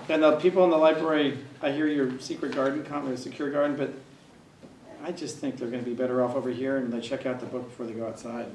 And the people in the library, I hear your secret garden comment, or secure garden, but I just think they're gonna be better off over here and they check out the book before they go outside.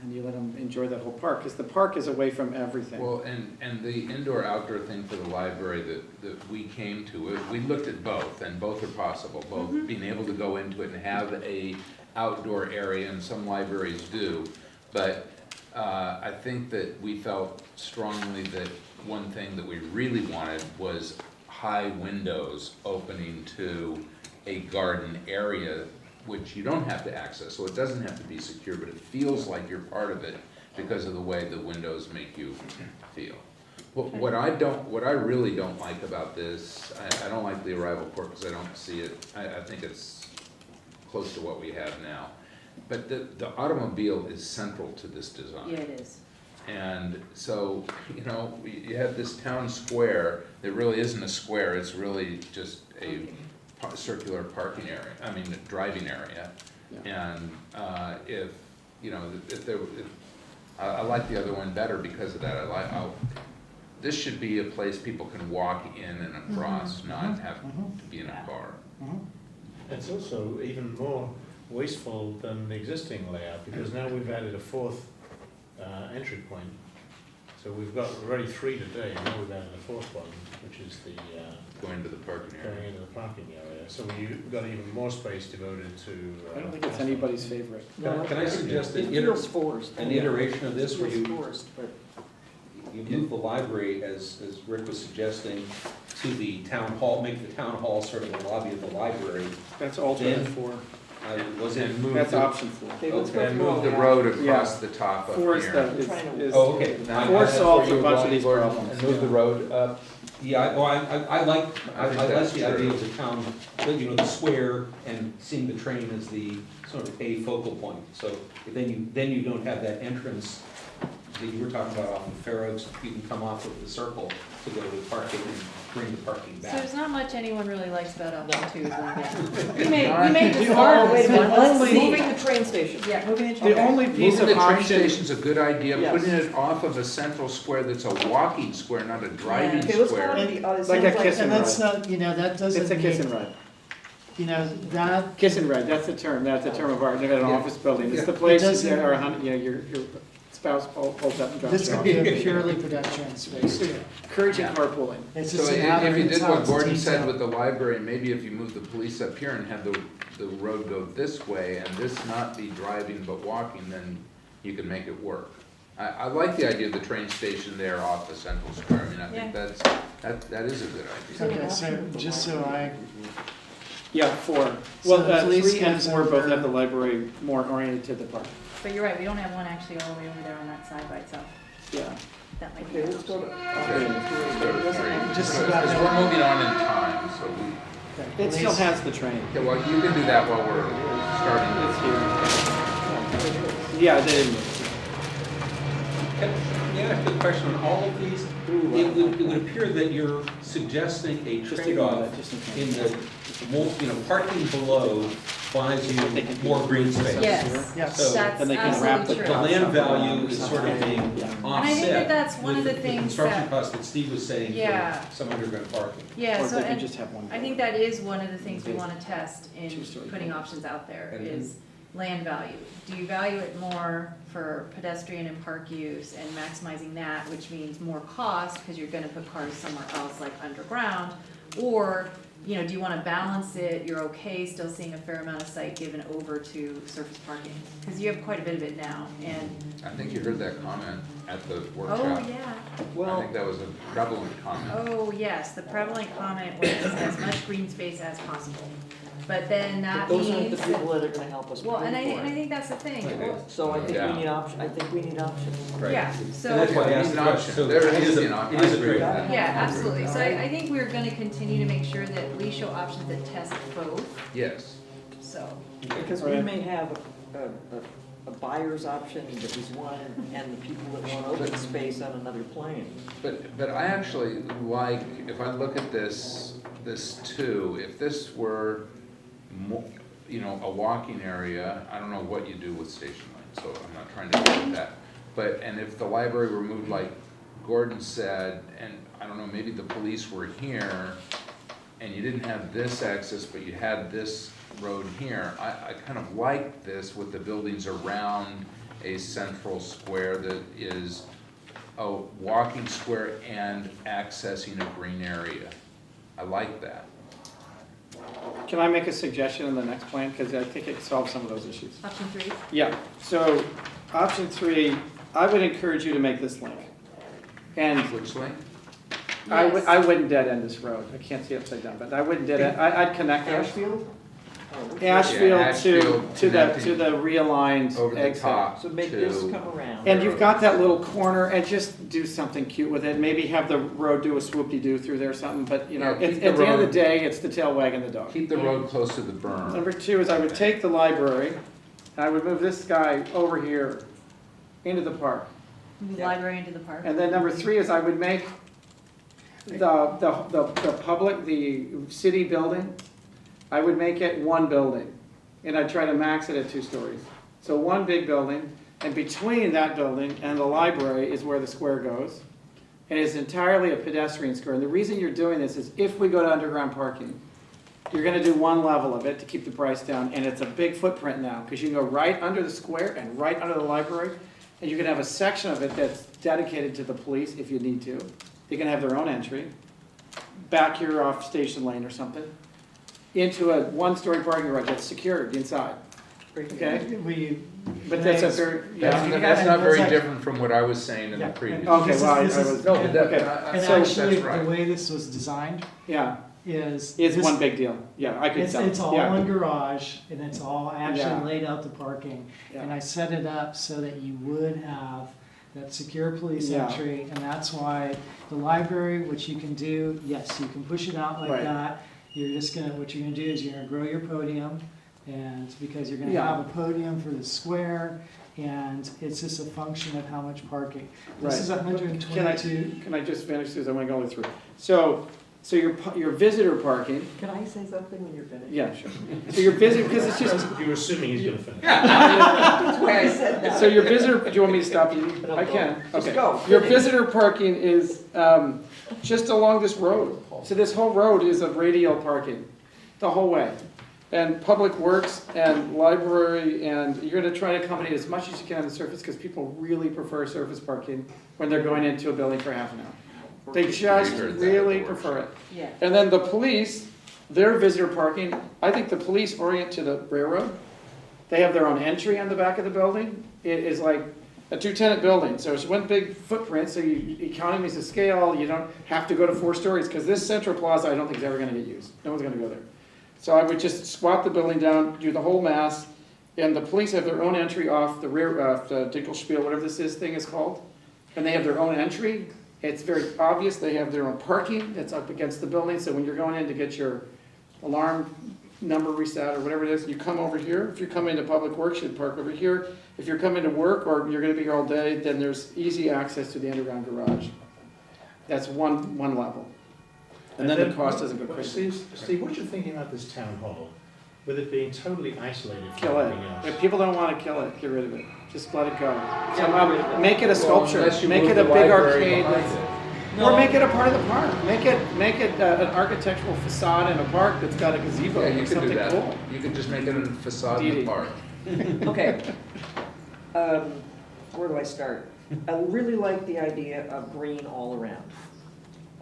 And you let them enjoy that whole park, because the park is away from everything. Well, and the indoor-outdoor thing for the library that we came to, we looked at both, and both are possible. Both being able to go into it and have a outdoor area, and some libraries do. But I think that we felt strongly that one thing that we really wanted was high windows opening to a garden area, which you don't have to access, so it doesn't have to be secure, but it feels like you're part of it because of the way the windows make you feel. What I really don't like about this, I don't like the arrival port because I don't see it, I think it's close to what we have now. But the automobile is central to this design. Yeah, it is. And so, you know, you have this town square that really isn't a square, it's really just a circular parking area, I mean, driving area. Yeah. And if, you know, I like the other one better because of that. This should be a place people can walk in and across, not have to be in a car. It's also even more wasteful than the existing layout, because now we've added a fourth entry point. So we've got already 3 today, and now we've added a fourth one, which is the Going to the parking area. going into the parking area. So we've got even more space devoted to. I don't think it's anybody's favorite. Can I suggest It feels forced. an iteration of this It where feels you forced, but move the library, as Rick was suggesting, to the town hall, make the town hall sort of the lobby of the library? That's alternate Then- 4. Was it? And move That's the, option 4. okay, let's go and through all move the that. road across Yeah. the top up 4 is here. is Oh, okay. Now, Four that's solves where a you bunch want of these Gordon, problems. And move the road up. Yeah, well, I like think the that's idea true. of the town, you know, the square, and seeing the train as the sort of a focal point. So then you don't have that entrance that you were talking about off of Fair Oaks. You can come off of the circle to go to the parking and bring the parking So back. there's not much anyone really likes about option 2 is going down. We We made this The hard. only- Wait a minute, Only- let's moving the train station. Yeah, moving the train. The only piece Moving of the train option, station's a good idea, Yes. putting it off of a central square that's a walking square, not a driving Okay, let's go square. on to the, it Like a sounds kiss And and that's ride. not, you know, that doesn't It's a kiss and mean, ride. you know, that, Kiss and ride, that's the term of art, they've got an Yeah. office building, it's Yeah. the place It doesn't- that are, you know, your spouse pulls up and drops this you could off. be a purely pedestrian space too. Encouraging carpooling. It's So just an if outer, you it's did how what it's Gordon said detailed. with the library, maybe if you move the police up here and have the road go this way and this not be driving but walking, then you can make it work. I like the idea of the train station there off the central square. I mean, I think that is a good idea. Okay, so just so I, Yeah, 4. So Well, the police 3 and gives 4 both over- have the library more oriented to the park. But you're right, we don't have one actually all the way over there on that side by itself. Yeah. That might be. okay, let's go to. Just about Because we're moving on in time, so we, It still police- has the train. yeah, well, you can do that while we're starting. It's here. Yeah, they didn't. Can I ask you a question on all of these? It would appear that you're suggesting a Just trade-off ignore that, just in in case. the, more, you know, parking below buys you more green space. Yes, yes. So that's And they can wrap absolutely the true. the land value is sort of being Yeah. And I think that offset that's one of with the things construction that, costs that Steve was saying Yeah. for some underground parking. yeah, Or so, they could and just have one. I think that is one of the things we want to test in Two-story putting building. options out there, And- is land value. Do you value it more for pedestrian and park use and maximizing that, which means more cost, because you're gonna put cars somewhere else like underground? Or, you know, do you wanna balance it, you're okay still seeing a fair amount of site given over to surface parking? Because you have quite a bit of it now, and, I think you heard that comment at the oh, workshop. yeah. I Well, think that was a prevalent comment. Oh, yes, the prevalent comment was as much green space as possible. But then that but those aren't the means people that, that are gonna help us pay well, and I for it. think that's the thing. Okay. So I think Yeah. we need options. Right. Yeah, And so, that's why I Yeah, asked it's the an question. option. So There it is is an a, option. it is I a agree with trade-off. that. yeah, absolutely. So I think we're gonna continue to make sure that we show options that test both, Yes. so. Because we Right. may have a buyer's option that is one, and the people that want open space on another plane. But I actually like, if I look at this too, if this were you know, a walking area, I don't know what you do with station lanes, so I'm not trying to get at that. But, and if the library were moved like Gordon said, and I don't know, maybe the police were here, and you didn't have this access, but you had this road here. I kind of like this with the buildings around a central square that is a walking square and accessing a green area. I like that. Can I make a suggestion in the next plan? Because I think it solves some of those issues. Option 3? Yeah, so option 3, I would encourage you to make this link. And Which link? Yes. I wouldn't dead end this road. I can't see upside down, but I wouldn't dead end, I'd connect it. Ashfield? Oh, which way? Ashfield Yeah, Ashfield to connecting the realigned Over the exit. top So make this to, come around. And you've got that little corner, and just do something cute with it. Maybe have the road do a swoop-de-doo through there or something, but you know, Yeah, keep at the the end of road- the day, it's the tail wagging the dog. keep the road close to the berm. Number 2 is I would take the library, and I would move this guy over here into the park. Move the Yeah. library into the park. And then number 3 is I would make the city building, I would make it one building. And I'd try to max it at 2 stories. So one big building, and between that building and the library is where the square goes. And it's entirely a pedestrian square. And the reason you're doing this is if we go to underground parking, you're gonna do one level of it to keep the price down, and it's a big footprint now, because you can go right under the square and right under the library, and you can have a section of it that's dedicated to the police if you need to. They can have their own entry, back here off Station Lane or something, into a 1-story parking garage that's secured inside, okay? But that's a very, That's, yeah. that's not very That's different from what I was saying in the Yeah. previous. Okay, This is- well, I this is- was, No, but that, okay. And So- actually, that's right. the way this was designed Yeah, is. it's this- one big deal, yeah, I could It's, tell. it's all Yeah. one garage, and it's all Yeah. actually laid out the parking. Yeah. And I set it up so that you would have that secure police Yeah. entry, and that's why the library, which you can do, yes, you can push it out like Right. that. You're just gonna, what you're gonna do is you're gonna grow your podium, and because you're gonna Yeah. have a podium for the square, and it's just a function of how much parking. This Right. is 122. Can I just finish this, I want to go through. So your visitor parking, Can I say something when you're finished? yeah, sure. So your visitor, because it's just, You're assuming he's gonna finish. That's why I said that. so your visitor, do you want me to stop you? No, I go. can, Just okay. go. Your Finish. visitor parking is just along this road. So this whole road is a radial parking, the whole way. And Public Works and library, and you're gonna try to accommodate as much as you can on the surface, because people really prefer surface parking when they're going into a building for half an hour. They just We heard that really at the prefer it. Yeah. And then the police, their visitor parking, I think the police orient to the railroad. They have their own entry on the back of the building. It is like a 2-tenant building, so it's one big footprint, so you economies of scale, you don't have to go to 4 stories, because this Central Plaza, I don't think is ever gonna get used. No one's gonna go there. So I would just squat the building down, do the whole mass, and the police have their own entry off the rear, the Dinkelspiel, whatever thing is called. And they have their own entry. It's very obvious, they have their own parking that's up against the building, so when you're going in to get your alarm number reset or whatever it is, you come over here. If you're coming to Public Works, you'd park over here. If you're coming to work or you're gonna be here all day, then there's easy access to the underground garage. That's one level. And then the cost doesn't go crazy. Steve, what you're thinking about this town hall, with it being totally isolated Kill from it. everything else? If people don't wanna kill it, get rid of it. Just let it go. Yeah, Somehow, make it a sculpture, Unless you make move it a the big library arcade. behind it. Or make it a part of the park. Make it an architectural facade in a park that's got a gazebo Yeah, or you could do something that. cool. You could just make it a facade in Dee-dee. the park. Okay. Where do I start? I really like the idea of green all around.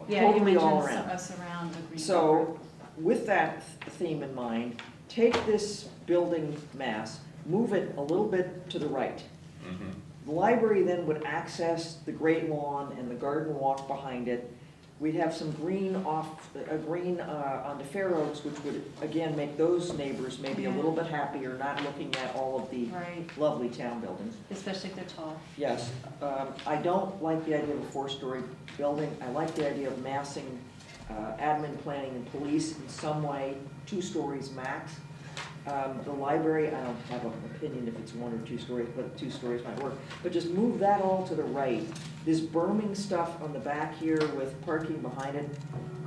Yeah, you Totally all mentioned around. a surround agreement. So, with that theme in mind, take this building mass, move it a little bit to the right. Mhm. The library then would access the great lawn and the garden walk behind it. We'd have some green on the Fair Oaks, which would, again, make those neighbors maybe a little bit happier, not looking at all of the Right, lovely town buildings. especially if they're tall. Yes, I don't like the idea of a 4-story building. I like the idea of massing admin, planning, and police in some way, 2 stories max. The library, I don't have an opinion if it's 1 or 2 stories, but 2 stories might work. But just move that all to the right. This berming stuff on the back here with parking behind it,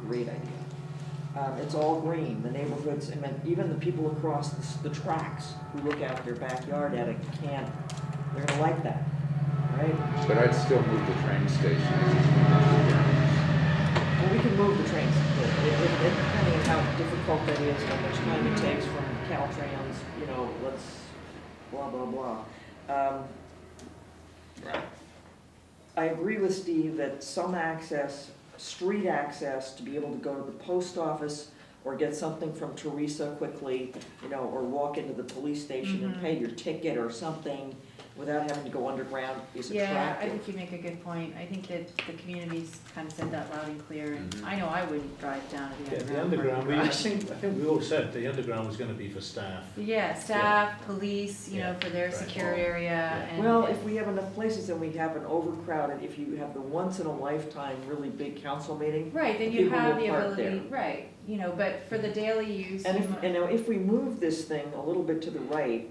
great idea. It's all green, the neighborhoods, and then even the people across the tracks who look out their backyard at it they're gonna like that. right? But I'd still move the train station in between the two grounds. Well, we can move the trains, depending on how difficult that is, how much time it takes from Caltrans, you know, let's blah, blah, blah. Right. I agree with Steve that some access, street access, to be able to go to the post office or get something from Teresa quickly, you know, or walk into the police station and pay your ticket or something without having to go underground is Yeah, I attractive. think you make a good point. I think that the community's kind of said that loud and clear, and I know I wouldn't drive down to Yeah, the the underground underground, parking I garage. think we all said the underground was gonna be for staff. Yeah, staff, police, you know, Yeah, for their right. secure area and. Well, if we have enough places and we have an overcrowded, if you have the once in a lifetime really big council meeting. Right, then you people have will the park ability, there. right, you know, but for the daily use. And you if, might- and now if we move this thing a little bit to the right,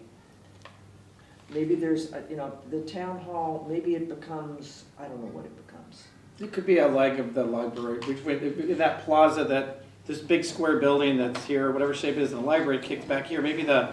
maybe there's, you know, the town hall, maybe it becomes, I don't know what it becomes. It could be a leg of the library, in that plaza, this big square building that's here, whatever shape it is, and the library kicks back here. Maybe the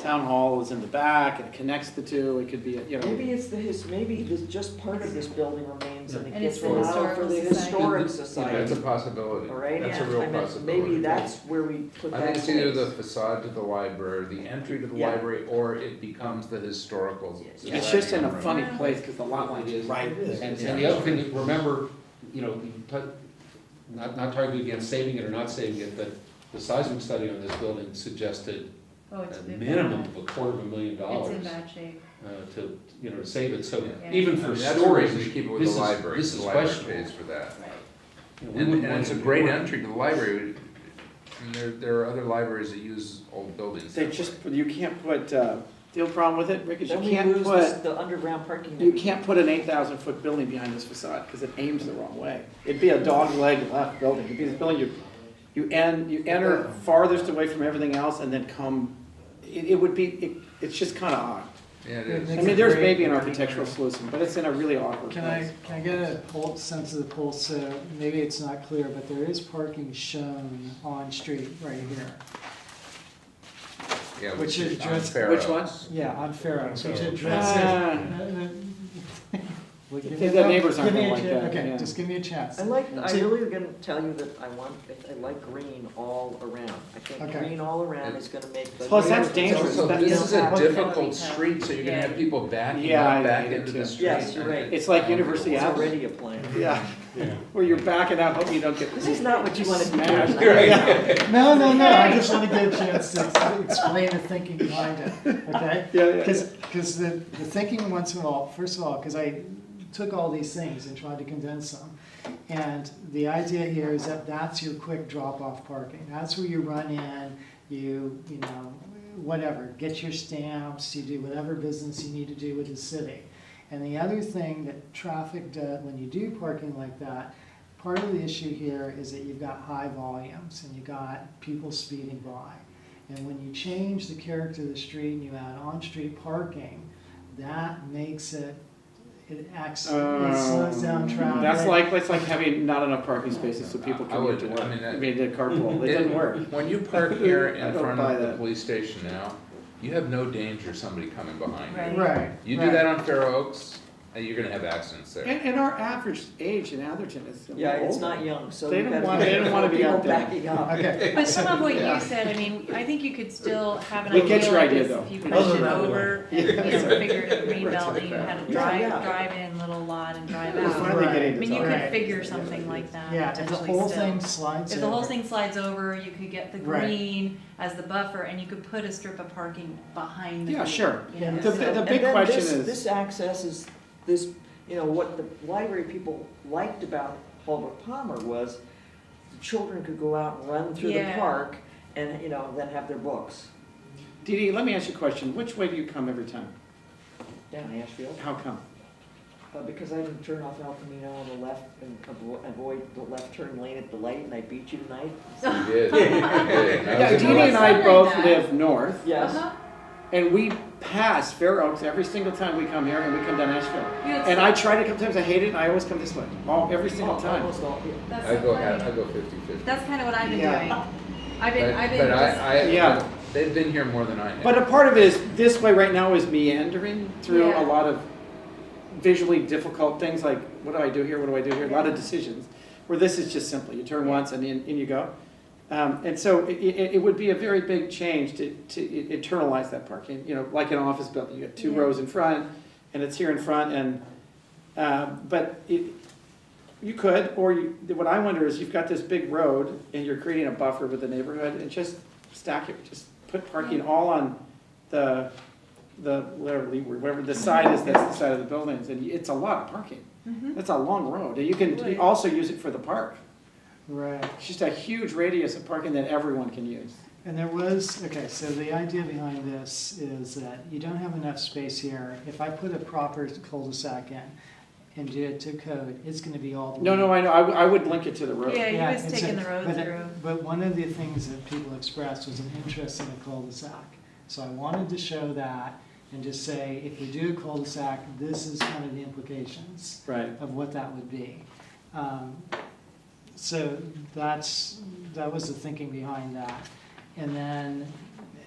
town hall is in the back and it connects the two. It could be, you know. Maybe it's maybe this, just part of this building remains and it And gets it's the allowed for the historical historic society. That's a society, possibility. all right? That's a Yeah. real I mean, possibility. maybe that's where we put I that think it's either the place. facade to the library, the entry to the Yeah. library, or it becomes the historical society. It's just in a funny place because the lot line It is is. right. And the other thing, that remember, you know, not targeting against saving it or not saving it, but the seismic study on this building suggested Oh, it's a in minimum bad- of $250,000 It's in bad shape. to, you know, to save it. So Yeah. even I for mean, that's the storage, reason to keep it with this the is- library, this because is the library questionable. pays for that. you know, we And, wouldn't and want it's a to great do it. entry to the library. I mean, there are other libraries that use old buildings They that just, way. you can't put, the only problem with it, Rick, is you Then we can't lose put, the underground parking. you can't put an 8,000-foot building behind this facade because it aims the wrong way. It'd be a dog leg left building. It'd be this building, you enter farthest away from everything else and then come, it would be, it's just kind of odd. Yeah, it It is. I makes mean, there's great maybe an parking architectural area. solution, but it's in a really awkward Can place. I get a pulse, sense of the pulse, so maybe it's not clear, but there is parking shown on street right here. Yeah, Which is is on just- Fair which Oaks. Yeah, on Fair Oaks, which Ah. addresses. Well, give me The a- neighbors aren't give me gonna a like cha- that, Okay, yeah. just give me a chance. I See- really gonna tell you that I like green all around. I think Okay. green all around is gonna make the. Plus, that's neighborhood- dangerous. So That- this is a Yeah. difficult street, so you're gonna have people backing Yeah, I up back hate it into too. the street. Yes, you're right. It's like University It's Avenue. already a plan. Yeah, Yeah. where you're backing out, hoping you don't get. This is not what you wanna do. Smashed. tonight. No, I just want to get a chance to explain the thinking behind it, okay? Yeah. Because the thinking once in a while, first of all, because I took all these things and tried to condense them. And the idea here is that that's your quick drop-off parking. That's where you run in, you know, whatever, get your stamps, you do whatever business you need to do with the city. And the other thing that traffic does, when you do parking like that, part of the issue here is that you've got high volumes and you've got people speeding by. And when you change the character of the street and you add on-street parking, that makes it slows down traffic. It's like having not enough parking spaces so people I can would- get to work. I mean, that- I mean, the carpool, it doesn't work. When you park here I in don't front buy of the that. police station now, you have no danger of somebody coming behind you. Right. Right. You do right. that on Fair Oaks, and you're gonna have accidents there. And our average age in Atherton is. Yeah, it's older. not young, so. They you don't gotta want- be they don't wanna be people out there. backing up. Okay. But some of what Yeah. you said, I mean, I think you could still have an We idea get your like idea, this, though. if you Other pushed than it that, over, and, you know, figured a green belt, and you had a drive in little lot and drive We're out. finally Right. getting I to mean, you talk. could Right. figure something like that Yeah, if the potentially whole still. thing slides If the whole over. thing slides over, you could get the Right. green as the buffer, and you could put a strip of parking behind the Yeah, green. sure. You know, The- so- the And big then question this- is- This access is, this, you know, what the library people liked about Holbrook Palmer was the children could go out and run through the Yeah. park and, you know, then have their books. Dee Dee, let me ask you a question. Which way do you come every time? Down Ashfield. How come? Because I didn't turn off El Camino on the left and avoid the left turn lane at the light, and I beat you tonight. You did. You did. That Yeah, was Dee a- Dee and I Something both like that. live north, Yes. Uh-huh. and we pass Fair Oaks every single time we come here, and we come down Asheville. Yeah, And I try to, sometimes I hate it, and I always come this way, every single Oh, time. almost all, yeah. That's I so go, funny. I go 50/50. That's kind of what I've been Yeah. doing. I've But been just, Yeah. they've been here more than I have. But a part of it is, this way right now is meandering through Yeah. a lot of visually difficult things like, what do I do here, what do I do here, a lot of decisions, where this is just simple, you turn once and in you go. And so it would be a very big change to internalize that parking, you know, like an office building, you got two Yeah. rows in front, and it's here in front, and, but you could, or what I wonder is you've got this big road, and you're creating a buffer with the neighborhood, and just stack it, just put parking all on the whatever the side is, that's the side of the buildings, and it's a lot of parking. Mhm. That's a long road, and you can Right. also use it for the park. Right. It's just a huge radius of parking that everyone can use. And there was, okay, so the idea behind this is that you don't have enough space here. If I put a proper cul-de-sac in and did it to code, it's gonna be all the way. No, I know, I would link it to the road. Yeah, he was and taking the road but through. But one of the things that people expressed was an interest in a cul-de-sac. So I wanted to show that and just say, if we do a cul-de-sac, this is kind of the implications Right. of what that would be. So that was the thinking behind that. And then,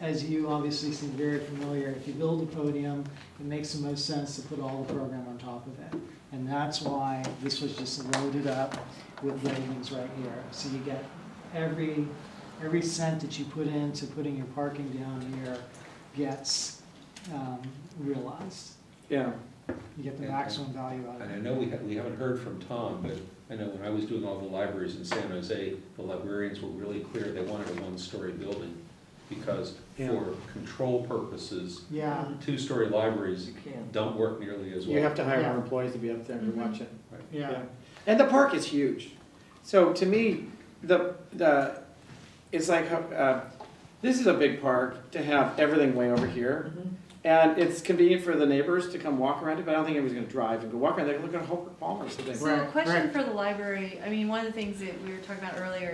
as you obviously seem very familiar, if you build a podium, it makes the most sense to put all the program on top of it. And that's why this was just loaded up with buildings right here. So you get every cent that you put into putting your parking down here gets realized. Yeah. You get the And- maximum value out of And I it. know we haven't heard from Tom, but I know when I was doing all the libraries in San Jose, the librarians were really clear, they wanted a one-story building. Because Yeah. for control purposes, Yeah, two-story libraries You can. don't work nearly as well. You have to hire Yeah. more employees to be up there and Mhm. watch it. yeah. And the park is huge. So to me, it's like, this is a big park to have everything way over here. Mhm. And it's convenient for the neighbors to come walk around it, but I don't think anybody's gonna drive and go walk around. They're gonna look at Holbrook Palmer, so they. So Right, question right. for the library, I mean, one of the things that we were talking about earlier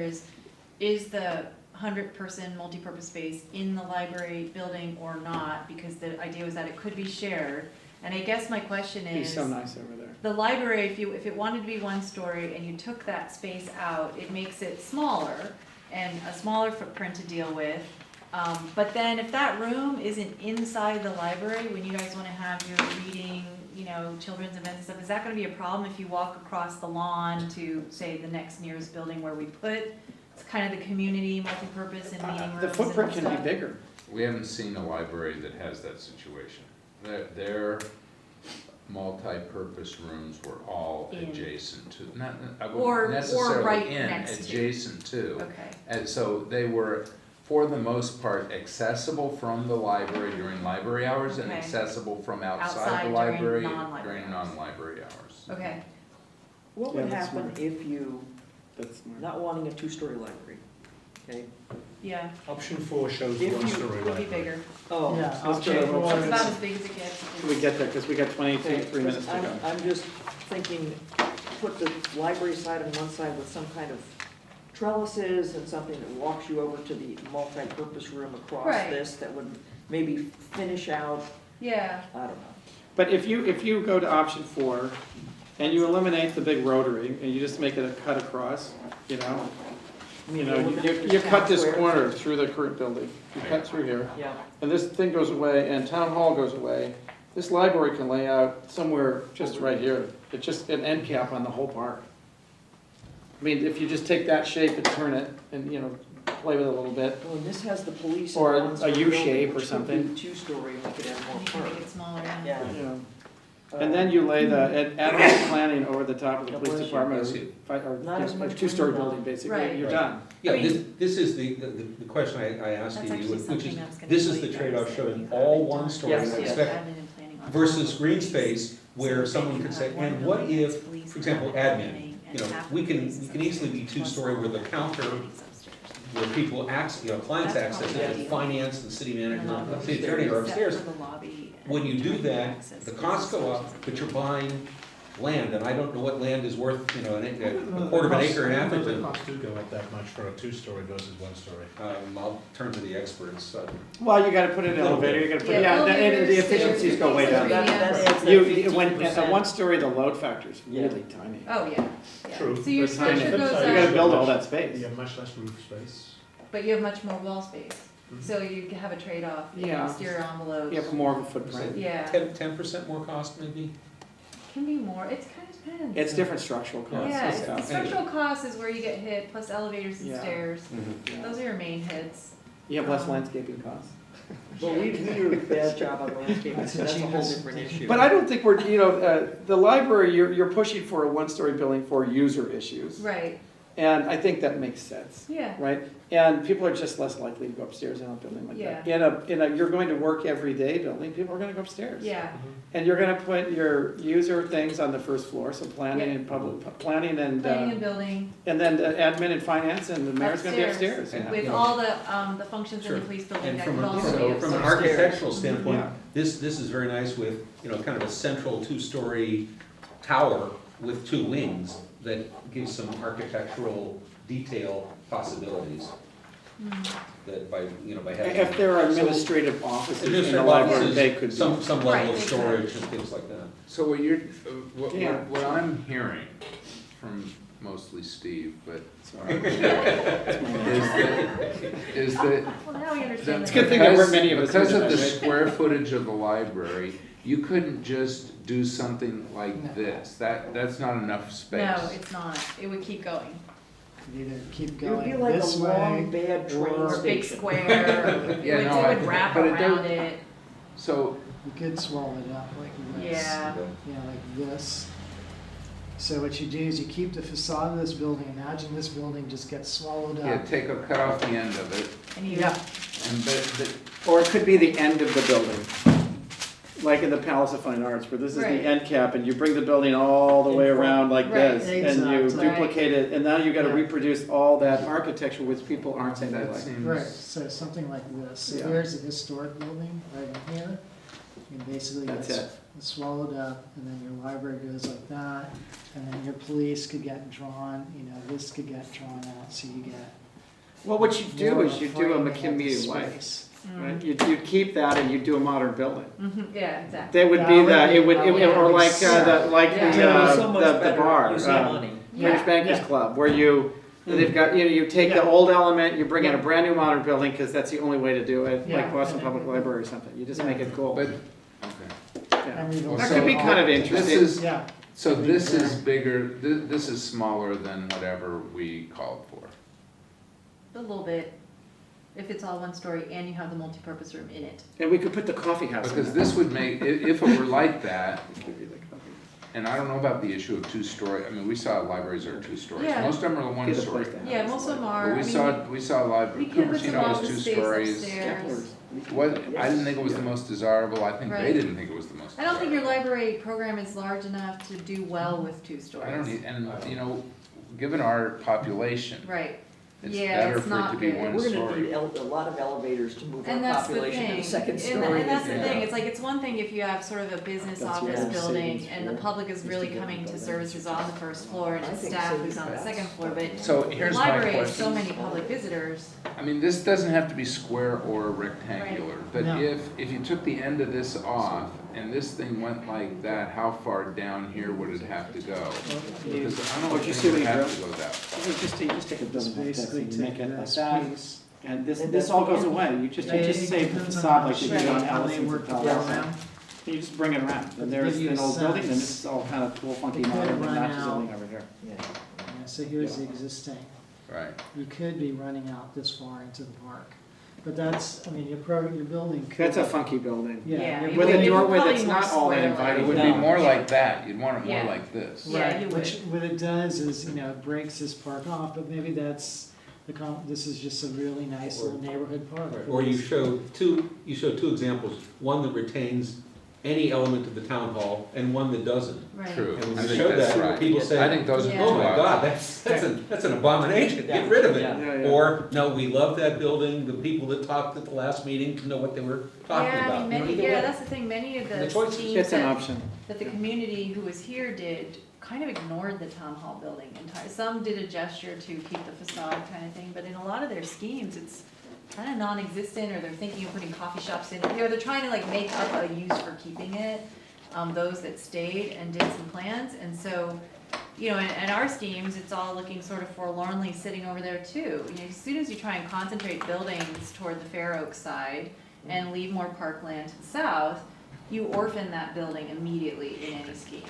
is the 100-person multipurpose space in the library building or not? Because the idea was that it could be shared. And I guess my question It'd be is, so nice over there. the library, if it wanted to be one story and you took that space out, it makes it smaller and a smaller footprint to deal with. But then if that room isn't inside the library, when you guys wanna have your reading, you know, children's events and stuff, is that gonna be a problem if you walk across the lawn to, say, the next nearest building where we put kind of the community, multipurpose and meeting rooms The and footprint can stuff? be bigger. We haven't seen a library that has that situation. Their multi-purpose rooms were all In. adjacent to, I Or wouldn't necessarily right in, next to. adjacent to. Okay, And so they were, for the most part, accessible from the library during library hours and Okay. accessible from outside Outside the during library non-library during hours. non-library hours. okay. What Yeah, would that's happen smart. if you, That's smart. not wanting a two-story library, okay? Yeah, Option 4 shows If you- one-story it'll be library. bigger. Oh, Yeah, let's go option to the four website. It's is- about as big as it gets. Can we get there, because we got okay, 3 minutes to go. I'm just thinking, put the library side on one side with some kind of trellises and something that walks you over to the multi-purpose room across Right. this that would maybe finish out, Yeah, I don't know. But if you go to option 4, and you eliminate the big rotary, and you just make it a cut across, you know, you cut this corner through the current building, you cut through here, Yeah, and this thing goes away, and town hall goes away, this library can lay out somewhere just right here. It's just an end cap on the whole park. I mean, if you just take that shape and turn it, and, you know, play with it a little bit, well, and this has the police. in Or a one-story U building, shape or which could something. be two-story, we could have and more you can make park. it smaller, yeah. Yeah. you know. And then you lay the admin planning over the top of the God police bless you. department, Bless you. or Not as much a two-story room, though. building, basically, Right. you're Right. done. Yeah, I mean- this is the question I asked That's you, actually which is, something I was gonna this tell is the you guys, trade-off that showing you all haven't one done story Yes, and yes. expect admin and planning on versus top. green space where So someone you could have say, one and what building that's if, police for example, and admin, planning, you know, and half we the can police is easily be upstairs, two-story where the plus counter security's upstairs. where people access, you know, clients That's access it, probably and finance and city And manager, a lot and of city those attorney are except upstairs. for the lobby and When you do attorney that, access the is costs go upstairs. up, but you're buying land, and I don't know what land is worth, you know, a quarter of an The acre in costs- Atherton. The costs do go up that much for a two-story versus one-story. I'll turn to the experts. Well, you gotta put in an Little elevator, bit. you gotta put, Yeah, yeah, and the elevators, efficiencies go way down. That adds that You, 15%. when, at one story, the load factor is Yeah. really tiny. Oh, yeah, yeah. True. So your But tiny. structure You goes gotta up, build all that space. You have much less roof space. but you have much more wall space. Mhm. So you have a trade-off in Yeah. exterior envelopes. You have more of a footprint. Yeah. 10% more cost maybe? can be more, it's kind of depends. It's different structural costs. Yeah, and the stuff. structural cost is where you get hit, plus elevators and Yeah. stairs. Mhm. Those are your main hits. You have less landscaping costs. Well, we do a bad job on landscaping, so that's a whole different issue. But I don't think we're, the library, you're pushing for a one-story building for user issues. Right, And I think that makes sense, yeah, right? And people are just less likely to go upstairs in a building like that. Yeah. In a, you're going to work every day building, people are gonna go upstairs. yeah, And you're gonna put your user things on the first floor, so planning Yeah. and public, planning and building then admin and finance, and the mayor's gonna be upstairs. And, with you know, all the functions in the Sure. police building And that from could a, also so be from an upstairs. architectural standpoint, Yeah. this is very nice with, kind of a central two-story tower with two wings that gives some architectural detail possibilities that by having. If there are administrative offices in the Administrative library, they could offices, be. some Right, level of they storage and things like that. So what you're, Yeah. what I'm hearing from mostly Steve, but Sorry. is that Well, now we understand. It's the a good thing there weren't because- many of us because here of the tonight, right? square footage of the library, you couldn't just do something like this. That's not enough space. No, it's not, it would keep going. Either keep It would be going like a this long, way, bad train or- Or big station. square, it would, Yeah, no, it would wrap but it around does- it, So, you could swallow it up like this. yeah. Yeah, like this. So what you do is you keep the facade of this building, imagine this building just gets swallowed yeah, up. cut off the end of it, And you, Yeah, and but Or it could be the end of the building, like in the Palace of Fine Arts, where this is the Right. end cap, and you bring the building all the way around like Right. this, and you Exactly. duplicate it, and now you gotta Yeah. reproduce all that architecture which people aren't saying they that like. seems. right, so something like this. So Yeah. here's a historic building right in here. And basically That's it's it. swallowed up, and then your library goes like that, and then your police could get drawn, this could get drawn out, so you get. Well, what you do more is you do a framing of the McKinney way, space. right? You keep that and you do a modern building. yeah, exactly. That would That be would the, be- it would, yeah, or like, yeah. Yeah, so much the better bar, use of money. British Yeah. Bankers Yeah. Club, where they've got, you take the Yeah. old element, you bring in a Yeah. brand new modern building, because that's the only way to do it, like Yeah. Boston Public Library or something, you just Yeah. make it cool. But, okay. Yeah. And we've Well, That also could be kind of all- This interesting. is, Yeah, so Could be this is very- bigger, this is smaller than whatever we called for. A little bit, if it's all one story and you have the multipurpose room in it. And we could put the coffee house in Because there. this would make, if it were like that, Give you the coffee. and I don't know about the issue of two-story, I mean, we saw libraries that are two stories. Yeah. Most of them are Get one a story. place to have Yeah, this most of them library. are, But I mean, we saw a we library, could put some Cupertino was office two space stories. upstairs. What, I didn't think it was the most desirable, I think they Right. didn't think it was the most I don't think your desirable. library program is large enough to do well with two stories. I don't need, and, given our population, Right, it's Yeah, better it's for it not to be good. one We're gonna story. need a lot of elevators to move and our that's the population to thing, the second and, story. and that's the Yeah. thing, it's like, it's one thing if you have sort of a business That's office your building, savings and the for- public is really just to get coming the to building. services on the first floor, and I it's think staff savings who's on the that's- second floor, but So the here's my library has so question. many public visitors, I mean, this doesn't have to be square or rectangular, but No. if you took the end of this off and this thing went like that, how far down here would it have to go? Because I don't know Oh, if you it see what would he have drew? to go that far. You just take a just building like this basically and you make take it like this that, piece. and this And this that's all the goes end. away, you just It save the depends on facade like you Right. did on how they Allison's work and the Palace. program. You just bring it around, and To there's give you an a old building, and sense. this is all kind of cool, funky, It could modern, and run matches out. everything over here. Yeah. Yeah, so here's the existing. Right. You could be running out this far into the park, but that's, your building could. That's a funky building. Yeah. Yeah, your it With would- a it would doorway probably that's more not all that square-like. It inviting. would be No. more like that, you'd want it more Yeah. like this. Yeah, Right, you which, what it does is, it breaks this park off, but maybe that's, this is just a really nice little neighborhood park. Or you show two examples, one that retains any element of the town hall and one that doesn't. right. True, And when I you think show that's that, right. people say, I think those are Yeah. two oh my God, options. that's an abomination, get rid of it. Yeah. Yeah, yeah. Or, no, we love that building, the people that talked at the last meeting didn't know what they were talking Yeah, I about. mean, You know, many, either yeah, way. that's the thing, many of And the the choices. schemes It's an that, option. that the community who was here did kind of ignored the town hall building entirely. Some did a gesture to keep the facade kind of thing, but in a lot of their schemes, it's kind of non-existent, or they're thinking of putting coffee shops in, they're trying to like make up a use for keeping it. Those that stayed and did some plans, and so, in our schemes, it's all looking sort of forlornly sitting over there too. As soon as you try and concentrate buildings toward the Fair Oaks side and leave more parkland to the south, you orphan that building immediately in any scheme.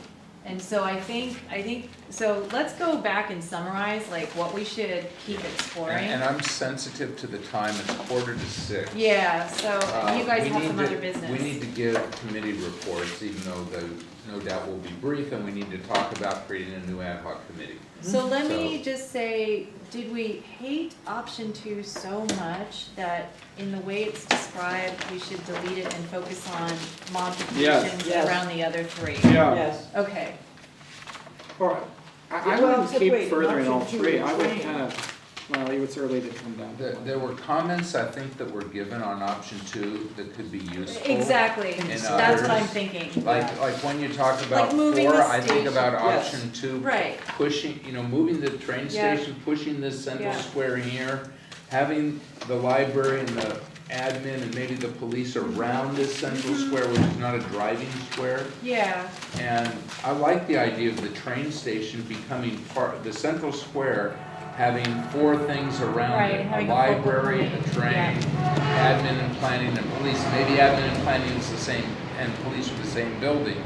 And so I think, so let's go back and summarize like what we should keep exploring. And I'm sensitive to the time, it's 5:45. Yeah, so you guys We have need some to- other business. We need to give committee reports, even though those no doubt will be brief, and we need to talk about creating a new ad hoc committee. So let me just say, did we hate option 2 so much that in the way it's described, we should delete it and focus on modifications Yes. around the other 3? Yeah. Yes. Okay, Or, I Well, wouldn't keep wait, furthering all option 3, two I is would fine. kind of, well, it's early to come down. to There were comments, I think, that were given on option 2 that could be useful. exactly, And that's what I'm others, thinking. Like when you talk about Like moving 4, the I think about Yes. option 2, Right, pushing, moving the train Yeah. station, pushing this central Yeah. square here, having the library and the admin and maybe the police around this central Mm-hmm. square, which is not a driving square. yeah, And I like the idea of the train station becoming part, the central square having 4 things around Right, it. A having a focal library, a point, train, admin and planning and police. Maybe admin and planning is the same, and police are the same building.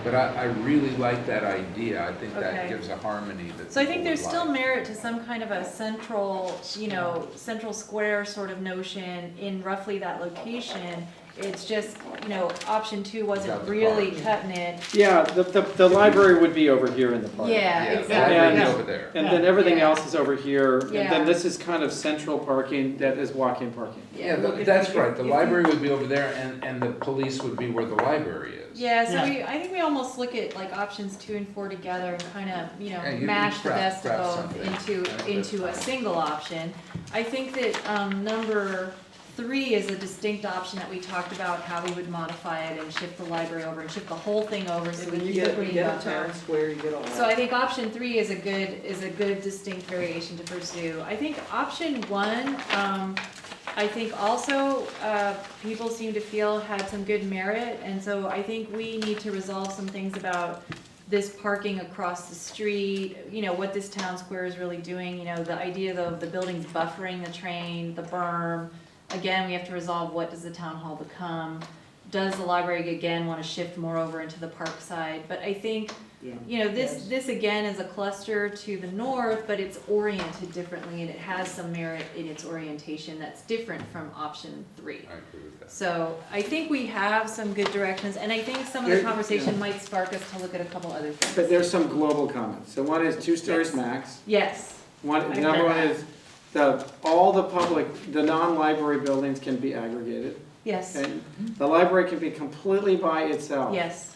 But I really like that idea. I think Okay. that gives a harmony that so I think people there's would still like. merit to some kind of a central, central square sort of notion in roughly that location. It's just, option 2 wasn't Without the really park. cutting it. Yeah, the library would be over here in the park. Yeah, Yeah, the exactly. library's Yeah. over there. And then everything Yeah. else is over here, and Yeah. then this is kind of central parking that is walk-in parking. Yeah, look, if that's you- right. The if you- library would be over there and the police would be where the library is. Yeah, so Yeah. I think we almost look at like options 2 and 4 together and kind of, Yeah, you mash the craft- best of craft both something. I think into a that's fine. single option. I think that, number 3 is a distinct option that we talked about, how we would modify it and shift the library over and shift the whole thing over so And we then you keep a get, green you get a buffer. town square, you get all that. So I think option 3 is a good distinct variation to pursue. I think option 1, I think also, people seem to feel had some good merit, and so I think we need to resolve some things about this parking across the street, what this town square is really doing, the idea of the buildings buffering the train, the berm. Again, we have to resolve what does the town hall become? Does the library again want to shift more over into the park side? But I think, this again is a cluster to the north, but it's oriented differently and it has some merit in its orientation that's different from option 3. I agree with that. So I think we have some good directions, and I think some of the conversation might spark us to look at a couple other things. But there's some global comments. So one is 2 stories Yes. max. Yes, The number one is all the public, the non-library buildings can be aggregated. yes, And the library can be completely by itself. yes.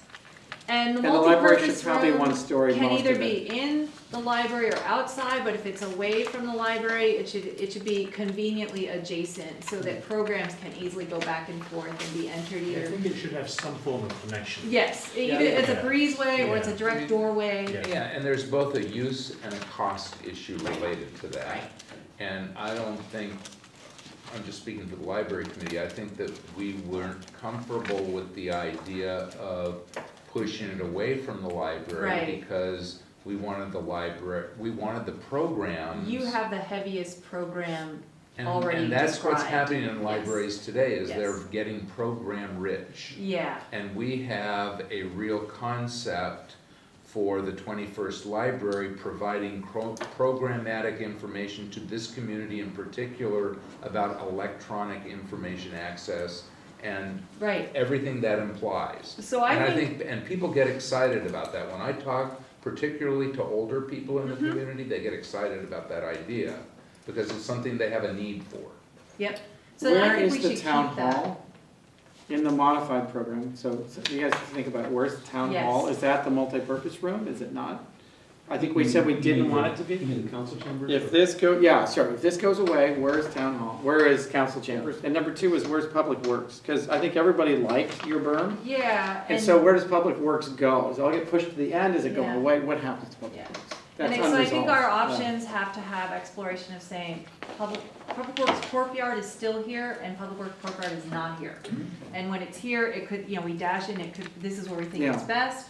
And the And the library should multipurpose probably room 1 story can most either of it. be in the library or outside, but if it's away from the library, it should be conveniently adjacent so that programs can easily go back and forth and be entered I either. think it should have some form of connection. Yes, Yeah. either it's a Yeah. breezeway or it's a Yeah. direct doorway. Yeah. Yeah, and there's both a use and a cost issue related to that. Right. And I don't think, I'm just speaking to the library committee, I think that we weren't comfortable with the idea of pushing it away from the library Right. because we wanted the library, we wanted the programs. You have the heaviest program and- already And that's what's described. happening in Yes. libraries today, is they're Yes. getting program rich. Yeah, And we have a real concept for the 21st library, providing programmatic information to this community in particular about electronic information access and right. everything that implies. So And I think, and people get excited about that. When I talk particularly to older people in the Mm-hmm. community, they get excited about that idea because it's something they have a need for. yep. So then I Where think is we the should keep town that. hall in the modified program? So you guys think about it, where's the town Yes. hall? Is that the multipurpose room? Is it not? I think we said we didn't want it to You be. mean the council chambers? If this if this goes away, where's town hall? Where is council chambers? And number 2 is where's public works? Because I think everybody liked your berm. Yeah, And so where does public works go? Does it all get pushed to the end? Is it going Yeah. away? What happens to public Yeah. works? And That's so I think our unresolved. options have to have exploration of saying, public works courtyard is still here and public works courtyard is not here. And when it's here, it could, we dash in, this is where we think it's Yeah. best.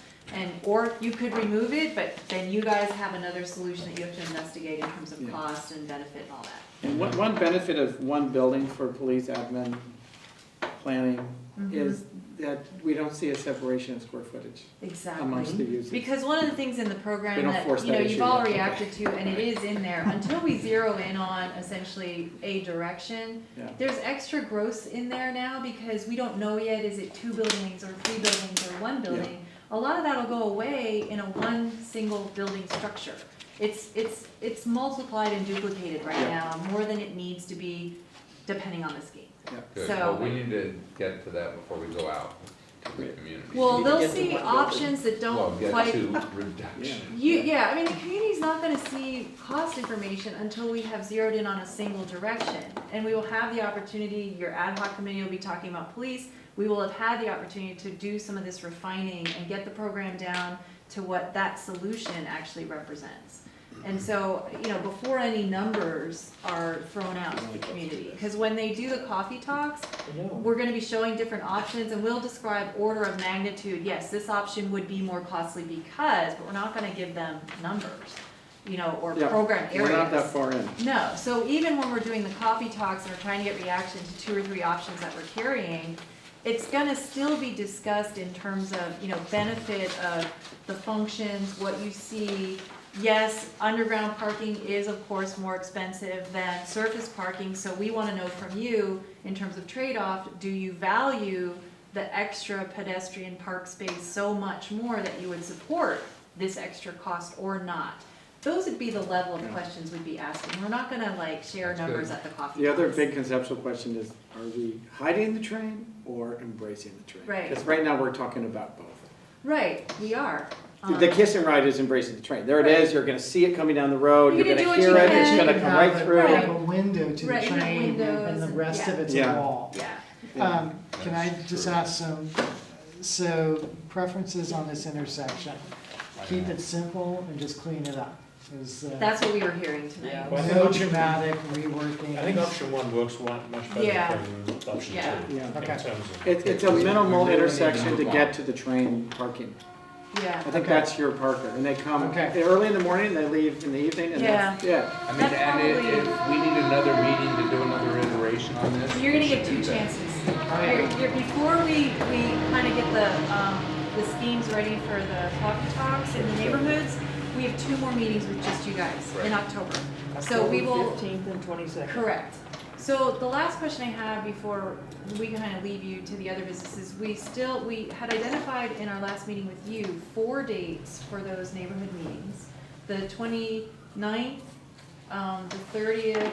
Or you could remove it, but then you guys have another solution that you have to investigate in terms of Yeah. cost and benefit and all that. And one benefit of one building for police admin planning Mhm. is that we don't see a separation in square footage amongst the Exactly. uses. Because one of the things in the They program don't that, force you know, that you've issue all yet, okay. reacted to, and it is in there, until we zero in on essentially a direction, Yeah. there's extra growth in there now because we don't know yet, is it 2 buildings or 3 buildings or 1 building? A lot of that'll go away in a one single building structure. It's multiplied and duplicated right Yeah. now, more than it needs to be, depending on the scheme. Good, So- well, we need to get to that before we go out to the community. Well, need to they'll get to see one building. options that Well, don't get quite. to reduction. Yeah, I mean, the community's not gonna see cost information until we have zeroed in on a single direction. And we will have the opportunity, your ad hoc committee will be talking about police, we will have had the opportunity to do some of this refining and get the program down to what that solution actually represents. And so, you know, before any numbers are thrown out to the community, because when they do the coffee talks, we're gonna be showing different options and we'll describe order of magnitude. Yes, this option would be more costly because, but we're not gonna give them numbers, you know, or Yeah, program areas. We're not that far in. No, so even when we're doing the coffee talks and we're trying to get reaction to 2 or 3 options that we're carrying, it's gonna still be discussed in terms of, you know, benefit of the functions, what you see. Yes, underground parking is of course more expensive than surface parking, so we wanna know from you, in terms of trade-off, do you value the extra pedestrian park space so much more that you would support this extra cost or not? Those would be the level of questions we'd be asking. We're not gonna like share That's numbers good. at the coffee The other talks. big conceptual question is, are we hiding the train or embracing the train? Right. Because right now, we're talking about both. Right, we are. The kiss and ride is embracing the train. There it is, you're gonna see it coming down the road, You're you're gonna gonna do hear what it, you it's can. gonna You come have right a- through. you have a window to the Right, you have train, and windows the and- rest yeah. of it's Yeah. a wall. Yeah. Can I just ask so preferences on this intersection? Keep it simple and just clean it up. That's what we were hearing tonight. Yeah. Well, I think No option- dramatic reworking. I think option one works much better Yeah. than option Yeah. two. Yeah. In Okay. terms of. It's a minimal We really need to intersection to move get on. to the train parking. Yeah. I think Okay. that's your Parker, and they come Okay. early in the morning, they leave in the evening, and that's, yeah. I mean, That's and probably- if we need another meeting to do another iteration on this. You're gonna we get should 2 do that. chances. yeah. Before we kinda get the schemes ready for the coffee talks in the neighborhoods, we have 2 more meetings with just you guys in Right. October. So we will. 15th and 22nd. Correct. So the last question I have before we kind of leave you to the other businesses, we had identified in our last meeting with you 4 dates for those neighborhood meetings. The 29th, the 30th,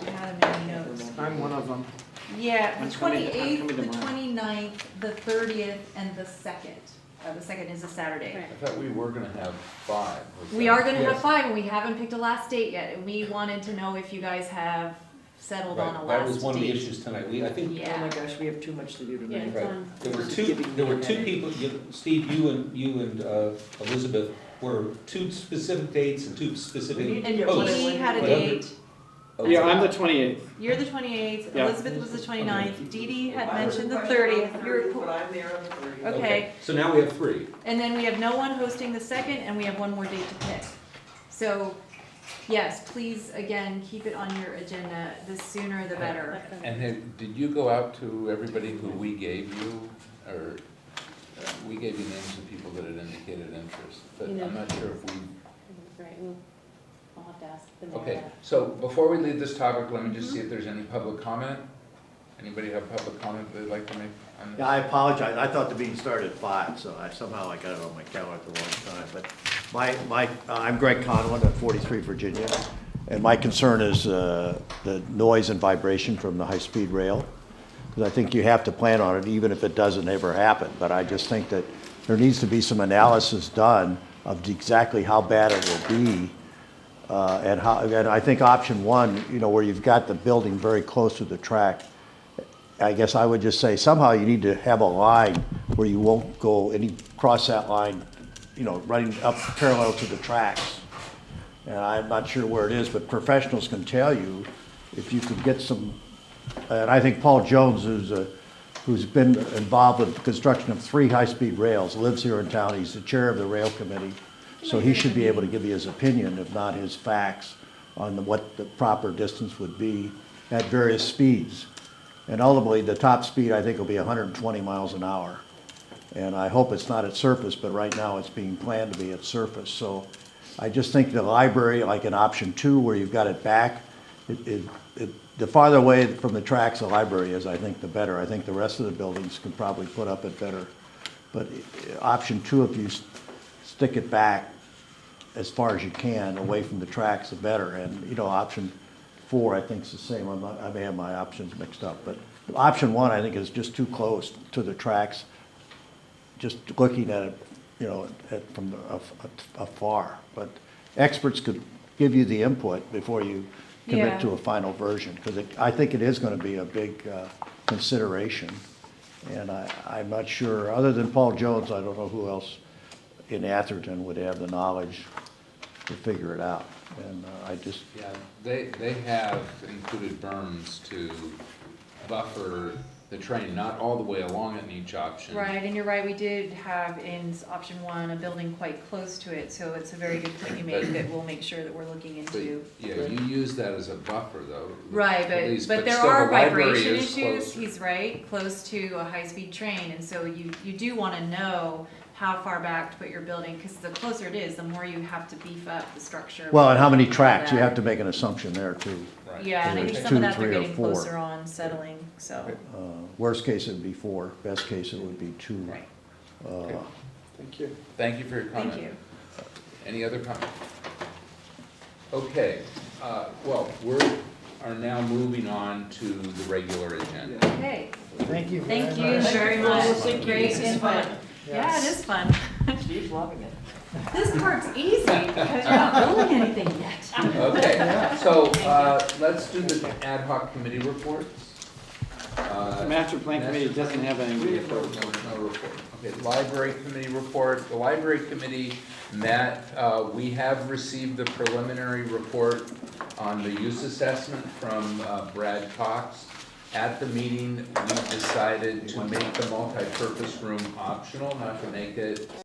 I had them in my notes. I'm one of them. Yeah, the I'm coming 28th, to the mine. 29th, the 30th, and the 2nd. The 2nd is a Saturday. I thought we were gonna have 5. Was We that- are gonna have Yes. 5, and we haven't picked a last date yet, and we wanted to know if you guys have settled on a Right, last that date. was one of the issues tonight. I think, Oh Yeah. my gosh, we have too much to do tonight. right, there were Just two, giving there were me a 2 minute. people, Steve, you and Elizabeth, were 2 specific dates and 2 specific We need to And get posts. one Dee had a Whatever. date, Okay. Yeah, I'm the 28th. you're the 28th, Yeah. Elizabeth was the 29th, Dee Dee had I was mentioned the questioning on 30th, the you're 30th, cool. But I'm there on the 30th. Okay. So now we have 3. And then we have no one hosting the 2nd, and we have 1 more date to pick. So, yes, please, again, keep it on your agenda, the sooner the better. And did you go out to everybody who we gave you, or we gave you names of people that had indicated interest? But I'm not sure if we, Right, I'll have to ask them. okay, so before we leave this topic, let me just see if there's any public comment. Anybody have public comment they'd like to make on this? Yeah, I apologize. I thought the meeting started at 5, so somehow I got it on my calendar at the wrong time. But I'm Greg Conlon at 43 Virginia, and my concern is the noise and vibration from the high-speed rail. Because I think you have to plan on it, even if it doesn't ever happen. But I just think that there needs to be some analysis done of exactly how bad it will be. And I think option 1, you know, where you've got the building very close to the track, I guess I would just say somehow you need to have a line where you won't go cross that line, you know, running up parallel to the tracks. And I'm not sure where it is, but professionals can tell you if you could get some, and I think Paul Jones, who's been involved with the construction of 3 high-speed rails, lives here in town. He's the chair of the rail committee. So he should be able to give you his opinion, if not his facts, on what the proper distance would be at various speeds. And ultimately, the top speed, I think, will be 120 miles an hour. And I hope it's not at surface, but right now it's being planned to be at surface. So I just think the library, like in option 2, where you've got it back, the farther away from the tracks the library is, I think, the better. I think the rest of the buildings can probably put up it better. But option 2, if you stick it back as far as you can, away from the tracks, the better. And, you know, option 4, I think is the same. I may have my options mixed up, but option 1, I think, is just too close to the tracks, just looking at it, you know, from afar. But experts could give you the input before you commit Yeah. to a final version, because I think it is going to be a big consideration. And I'm not sure, other than Paul Jones, I don't know who else in Atherton would have the knowledge to figure it out. And I just, Yeah, they have included berms to buffer the train, not all the way along it in each option. Right, and you're right, we did have in option 1 a building quite close to it, so it's a very good point you make that we'll make sure that we're looking But, into. yeah, you use that as a buffer though. Right, at least, but there still are the library vibration is issues, closer. he's right, close to a high-speed train, and so you do wanna know how far back to put your building, cause the closer it is, the more you have to beef up the structure. well, and how many all tracks, you that. have to make an assumption there too. Right. Yeah, and I Whether think it's some of 2, that they're 3, or getting 4. closer on settling, so, Worst case, it would be 4. Best case, it would be 2. right, Thank you. Thank you for your comment. thank you. Any other comment? Okay, well, are now moving on to the regular agenda. Okay, Thank you. thank you much. very Well, much, thank you. great This is input. fun. Yeah, it is fun. Steve's loving it. This part's easy because you're not building anything yet. Okay, so, let's do the ad hoc committee reports. The master plan committee doesn't have any report. No report. Okay, library committee report. The library committee met, we have received the preliminary report on the use assessment from Brad Cox. At the meeting, we decided to make the multi-purpose room optional, not to make it